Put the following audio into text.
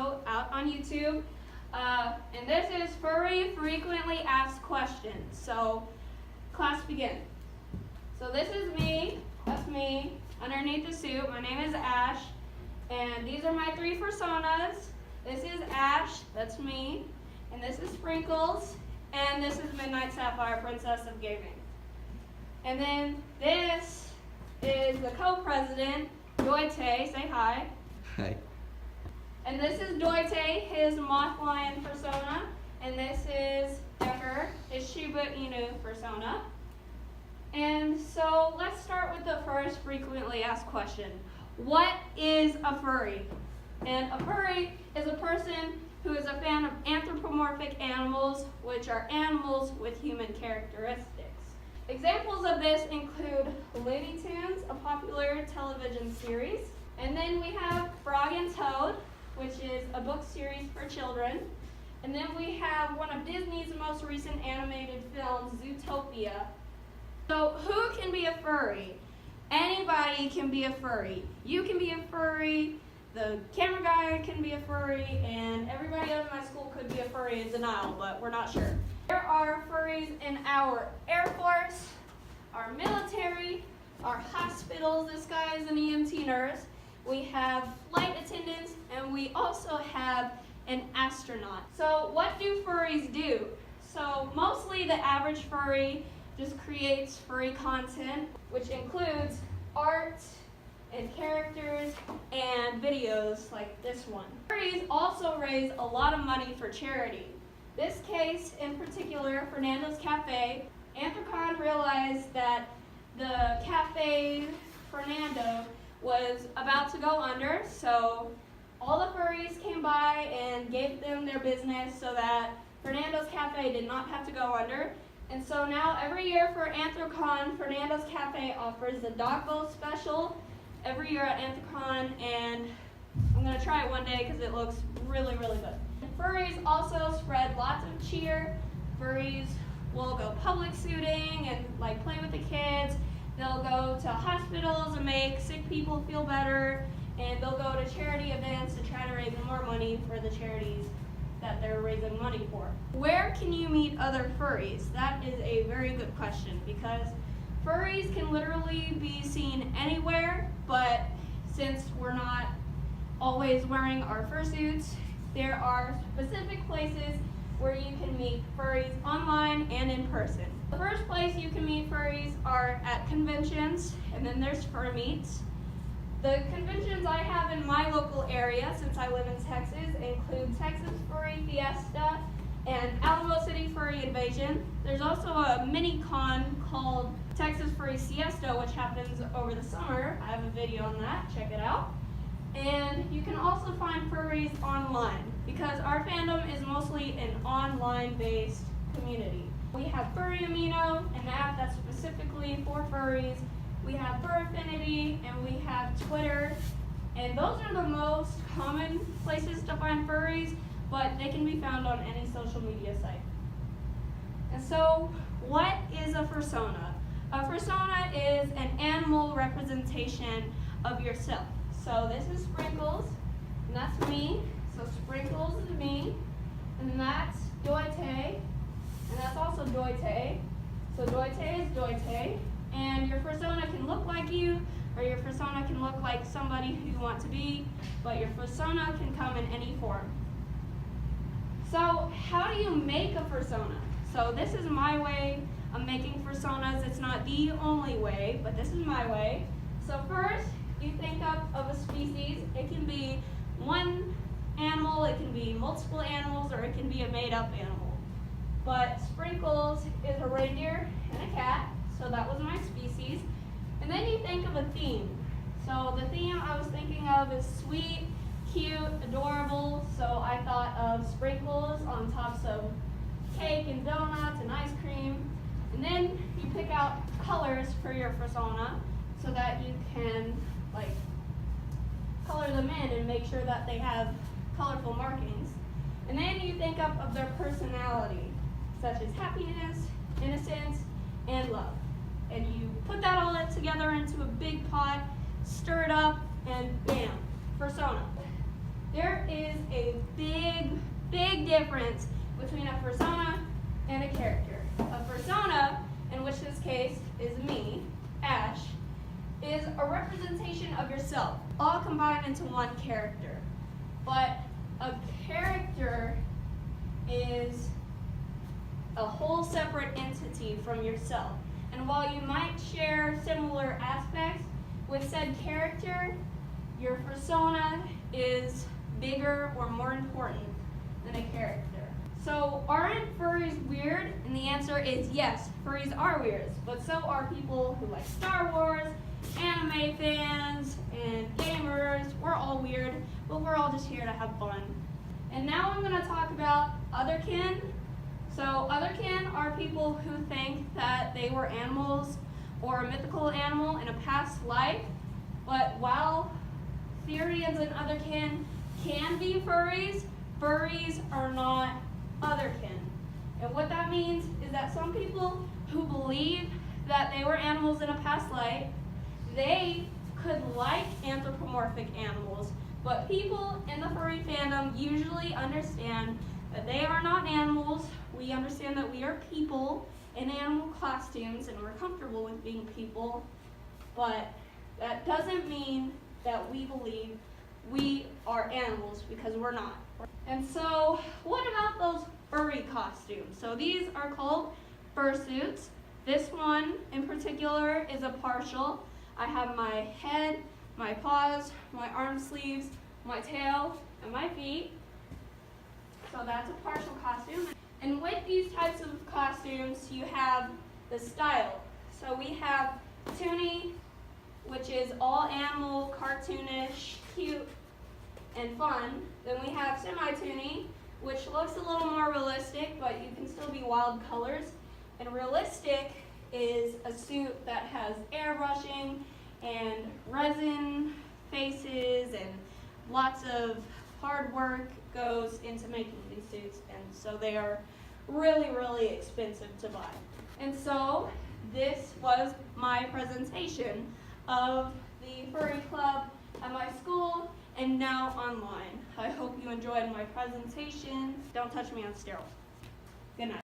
video out on YouTube. And this is Furry Frequently Asked Questions. So, class begin. So this is me, that's me, underneath the suit. My name is Ash, and these are my three personas. This is Ash, that's me, and this is Sprinkles, and this is Midnight Sapphire, Princess of Gaming. And then this is the co-president, Doite, say hi. Hi. And this is Doite, his Moth Lion persona, and this is Decker, his Shiba Inu persona. And so let's start with the first frequently asked question. What is a furry? And a furry is a person who is a fan of anthropomorphic animals, which are animals with human characteristics. Examples of this include Looney Tunes, a popular television series. And then we have Frog and Toad, which is a book series for children. And then we have one of Disney's most recent animated films, Zootopia. So who can be a furry? Anybody can be a furry. You can be a furry, the camera guy can be a furry, and everybody else in my school could be a furry in denial, but we're not sure. There are furries in our Air Force, our military, our hospitals. This guy is an EMT nurse. We have flight attendants, and we also have an astronaut. So what do furries do? So mostly the average furry just creates furry content, which includes art and characters and videos like this one. Furries also raise a lot of money for charity. This case in particular, Fernando's Cafe, Anthrocon realized that the Cafe Fernando was about to go under, so all the furries came by and gave them their business so that Fernando's Cafe did not have to go under. And so now every year for Anthrocon, Fernando's Cafe offers the dog bowl special every year at Anthrocon, and I'm going to try it one day because it looks really, really good. Furries also spread lots of cheer. Furries will go public suiting and like play with the kids. They'll go to hospitals and make sick people feel better, and they'll go to charity events to try to raise more money for the charities that they're raising money for. Where can you meet other furries? That is a very good question, because furries can literally be seen anywhere, but since we're not always wearing our fursuits, there are specific places where you can meet furries online and in person. The first place you can meet furries are at conventions, and then there's fur meets. The conventions I have in my local area, since I live in Texas, include Texas Furry Fiesta and Alamo City Furry Invasion. There's also a mini con called Texas Furry Siesta, which happens over the summer. I have a video on that, check it out. And you can also find furries online, because our fandom is mostly an online-based community. We have Furry Amino, an app that's specifically for furries. We have Fur Affinity, and we have Twitter. And those are the most common places to find furries, but they can be found on any social media site. And so, what is a fursona? A fursona is an animal representation of yourself. So this is Sprinkles, and that's me. So Sprinkles is me, and that's Doite, and that's also Doite. So Doite is Doite, and your fursona can look like you, or your fursona can look like somebody who you want to be, but your fursona can come in any form. So how do you make a fursona? So this is my way of making fursonas. It's not the only way, but this is my way. So first, you think of a species. It can be one animal, it can be multiple animals, or it can be a made-up animal. But Sprinkles is a reindeer and a cat, so that was my species. And then you think of a theme. So the theme I was thinking of is sweet, cute, adorable, so I thought of sprinkles on tops of cake and donuts and ice cream. And then you pick out colors for your fursona so that you can color them in and make sure that they have colorful markings. And then you think of their personality, such as happiness, innocence, and love. And you put that all together into a big pot, stir it up, and bam, fursona. There is a big difference between a persona and a character. A persona, in which this case is me, Ash, is a representation of yourself, all combined into one character. But a character is a whole separate entity from yourself. And while you might share similar aspects with said character, your persona is bigger or more important than a character. So aren't furries weird? And the answer is yes, furries are weird, but so are people who like Star Wars, anime fans, and gamers. We're all weird, but we're all just here to have fun. And now I'm going to talk about otherkin. So otherkin are people who think that they were animals or a mythical animal in a past life, but while Therians and otherkin can be furries, furries are not otherkin. And what that means is that some people who believe that they were animals in a past life, they could like anthropomorphic animals, but people in the furry fandom usually understand that they are not animals. We understand that we are people in animal costumes and we're comfortable with being people, but that doesn't mean that we believe we are animals, because we're not. And so what about those furry costumes? So these are called fursuits. This one in particular is a partial. I have my head, my paws, my arm sleeves, my tail, and my feet. So that's a partial costume. And with these types of costumes, you have the style. So we have toonie, which is all animal, cartoonish, cute, and fun. Then we have semi-toonie, which looks a little more realistic, but you can still be wild colors. And realistic is a suit that has airbrushing and resin faces, and lots of hard work goes into making these suits, and so they are really expensive to buy. And so this was my presentation of the furry club at my school and now online. I hope you enjoyed my presentation. Don't touch me on steroids. Good night.